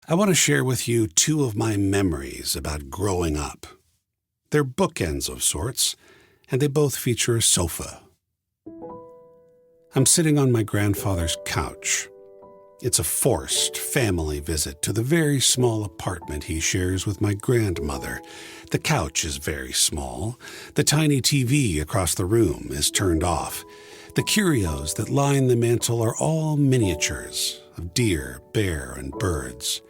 I want to share with you two of my memories about growing up. They're bookends of sorts, and they both feature a sofa. I'm sitting on my grandfather's couch. It's a forced family visit to the very small apartment he shares with my grandmother. The couch is very small. The tiny TV across the room is turned off. The curios that line the mantel are all miniatures of deer, bear, and birds.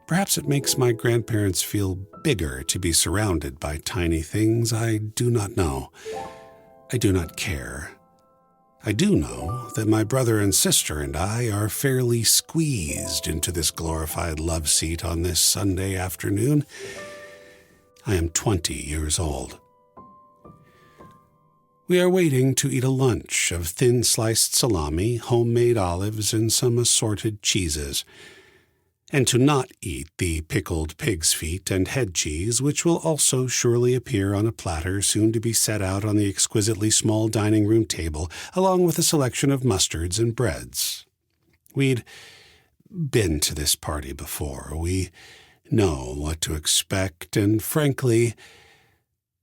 Perhaps it makes my grandparents feel bigger to be surrounded by tiny things. I do not know. I do not care. I do know that my brother and sister and I are fairly squeezed into this glorified love seat on this Sunday afternoon. I am 20 years old. We are waiting to eat a lunch of thin-sliced salami, homemade olives, and some assorted cheeses, and to not eat the pickled pig's feet and head cheese, which will also surely appear on a platter soon to be set out on the exquisitely small dining room table, along with a selection of mustards and breads. We'd been to this party before. We know what to expect, and frankly,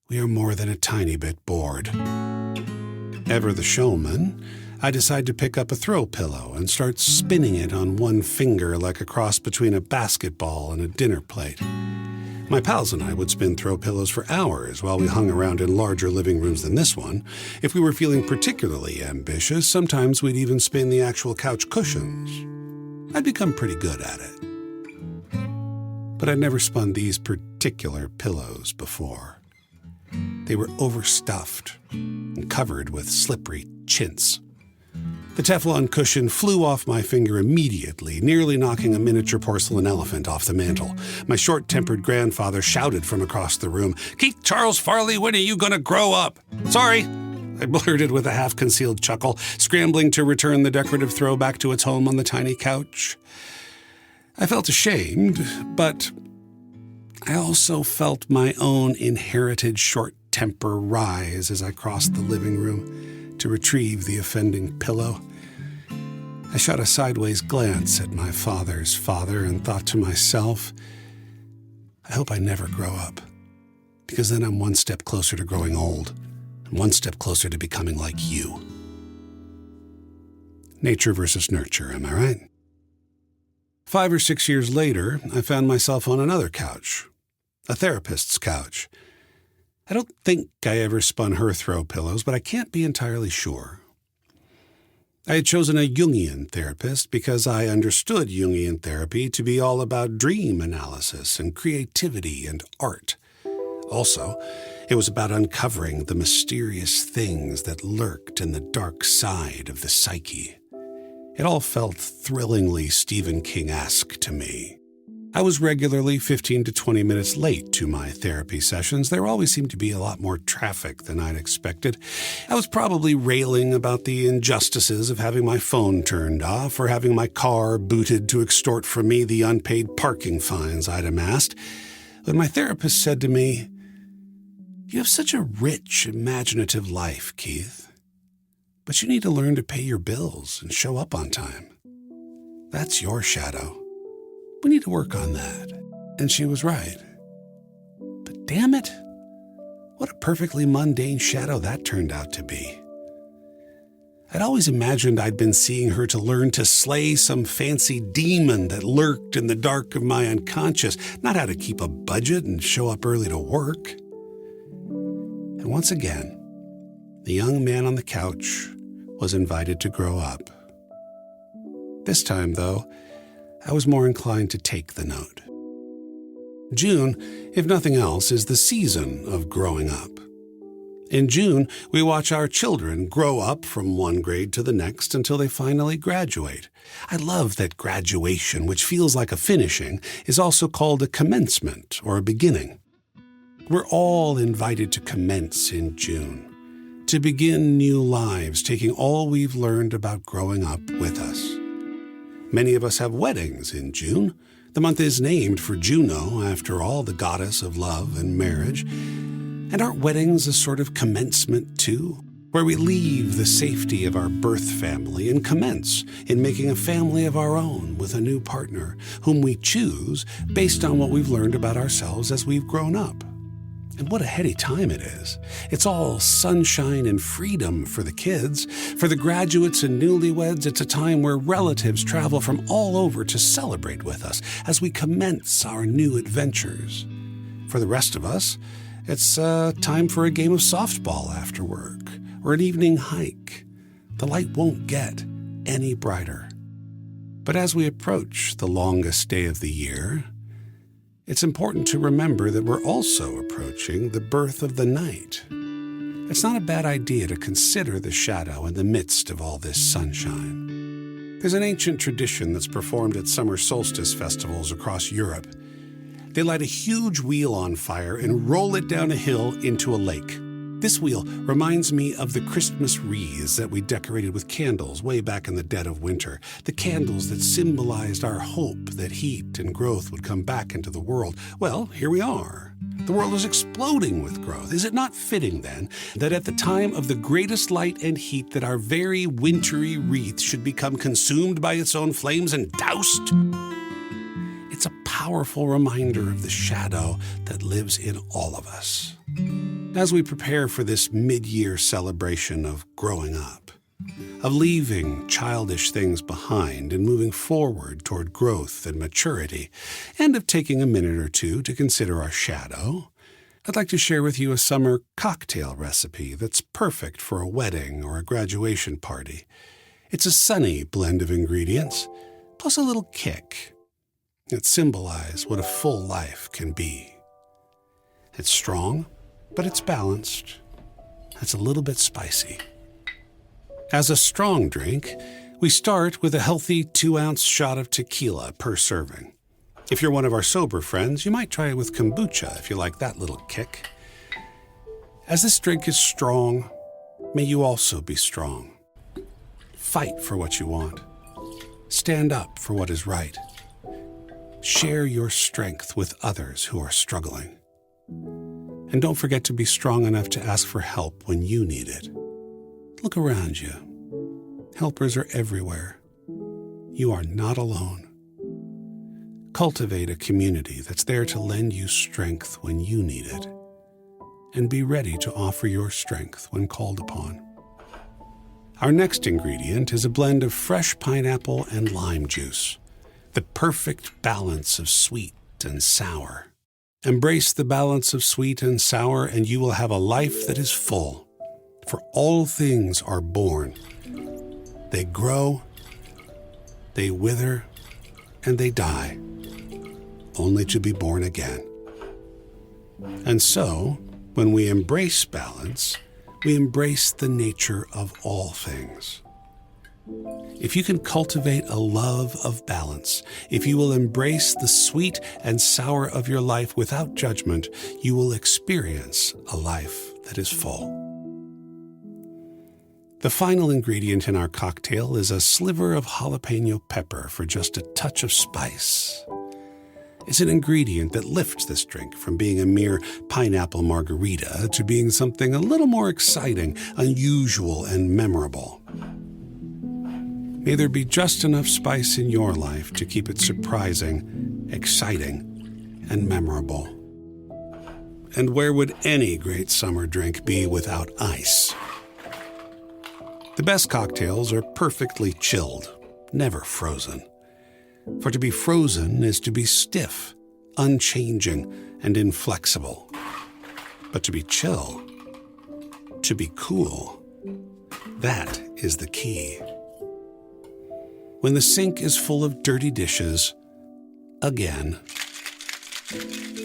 we are more than a tiny bit bored. Ever the showman, I decide to pick up a throw pillow and start spinning it on one finger like a cross between a basketball and a dinner plate. My pals and I would spin throw pillows for hours while we hung around in larger living rooms than this one. If we were feeling particularly ambitious, sometimes we'd even spin the actual couch cushions. I'd become pretty good at it. But I'd never spun these particular pillows before. They were overstuffed and covered with slippery chintz. The Teflon cushion flew off my finger immediately, nearly knocking a miniature porcelain elephant off the mantel. My short-tempered grandfather shouted from across the room, "Keythe Charles Farley, when are you going to grow up?" "Sorry," I blurted with a half-concealed chuckle, scrambling to return the decorative throw back to its home on the tiny couch. I felt ashamed, but I also felt my own inherited short temper rise as I crossed the living room to retrieve the offending pillow. I shot a sideways glance at my father's father and thought to myself, I hope I never grow up, because then I'm one step closer to growing old and one step closer to becoming like you. Nature versus nurture, am I right? 5 or 6 years later, I found myself on another couch, a therapist's couch. I don't think I ever spun her throw pillows, but I can't be entirely sure. I had chosen a Jungian therapist because I understood Jungian therapy to be all about dream analysis and creativity and art. Also, it was about uncovering the mysterious things that lurked in the dark side of the psyche. It all felt thrillingly Stephen King-esque to me. I was regularly 15 to 20 minutes late to my therapy sessions. There always seemed to be a lot more traffic than I'd expected. I was probably railing about the injustices of having my phone turned off or having my car booted to extort from me the unpaid parking fines I'd amassed, when my therapist said to me, "You have such a rich, imaginative life, Keythe, but you need to learn to pay your bills and show up on time. That's your shadow. We need to work on that." And she was right. But damn it, what a perfectly mundane shadow that turned out to be. I'd always imagined I'd been seeing her to learn to slay some fancy demon that lurked in the dark of my unconscious, not how to keep a budget and show up early to work. And once again, the young man on the couch was invited to grow up. This time, though, I was more inclined to take the note. June, if nothing else, is the season of growing up. In June, we watch our children grow up from one grade to the next until they finally graduate. I love that graduation, which feels like a finishing, is also called a commencement or a beginning. We're all invited to commence in June, to begin new lives, taking all we've learned about growing up with us. Many of us have weddings in June. The month is named for Juno, after all, the goddess of love and marriage. And aren't weddings a sort of commencement too? where we leave the safety of our birth family and commence in making a family of our own with a new partner whom we choose based on what we've learned about ourselves as we've grown up. And what a heady time it is. It's all sunshine and freedom for the kids. For the graduates and newlyweds, it's a time where relatives travel from all over to celebrate with us as we commence our new adventures. For the rest of us, it's time for a game of softball after work or an evening hike. The light won't get any brighter. But as we approach the longest day of the year, it's important to remember that we're also approaching the birth of the night. It's not a bad idea to consider the shadow in the midst of all this sunshine. There's an ancient tradition that's performed at summer solstice festivals across Europe. They light a huge wheel on fire and roll it down a hill into a lake. This wheel reminds me of the Christmas wreaths that we decorated with candles way back in the dead of winter. The candles that symbolized our hope that heat and growth would come back into the world. Well, here we are. The world is exploding with growth. Is it not fitting, then, that at the time of the greatest light and heat that our very wintry wreath should become consumed by its own flames and doused? It's a powerful reminder of the shadow that lives in all of us. As we prepare for this mid-year celebration of growing up, of leaving childish things behind and moving forward toward growth and maturity, and of taking a minute or two to consider our shadow, I'd like to share with you a summer cocktail recipe that's perfect for a wedding or a graduation party. It's a sunny blend of ingredients, plus a little kick that symbolize what a full life can be. It's strong, but it's balanced. It's a little bit spicy. As a strong drink, we start with a healthy 2-ounce shot of tequila per serving. If you're one of our sober friends, you might try it with kombucha if you like that little kick. As this drink is strong, may you also be strong. Fight for what you want. Stand up for what is right. Share your strength with others who are struggling. And don't forget to be strong enough to ask for help when you need it. Look around you. Helpers are everywhere. You are not alone. Cultivate a community that's there to lend you strength when you need it. And be ready to offer your strength when called upon. Our next ingredient is a blend of fresh pineapple and lime juice, the perfect balance of sweet and sour. Embrace the balance of sweet and sour, and you will have a life that is full. For all things are born. They grow, they wither, and they die, only to be born again. And so, when we embrace balance, we embrace the nature of all things. If you can cultivate a love of balance, if you will embrace the sweet and sour of your life without judgment, you will experience a life that is full. The final ingredient in our cocktail is a sliver of jalapeno pepper for just a touch of spice. It's an ingredient that lifts this drink from being a mere pineapple margarita to being something a little more exciting, unusual, and memorable. May there be just enough spice in your life to keep it surprising, exciting, and memorable. And where would any great summer drink be without ice? The best cocktails are perfectly chilled, never frozen. For to be frozen is to be stiff, unchanging, and inflexible. But to be chill, to be cool, that is the key. When the sink is full of dirty dishes, again,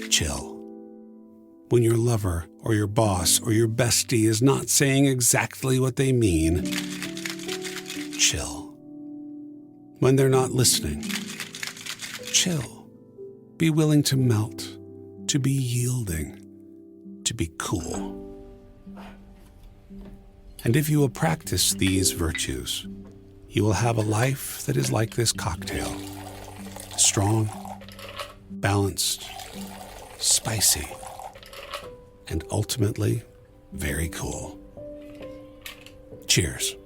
chill. When your lover or your boss or your bestie is not saying exactly what they mean, chill. When they're not listening, chill. Be willing to melt, to be yielding, to be cool. And if you will practice these virtues, you will have a life that is like this cocktail. Strong, balanced, spicy, and ultimately very cool. Cheers.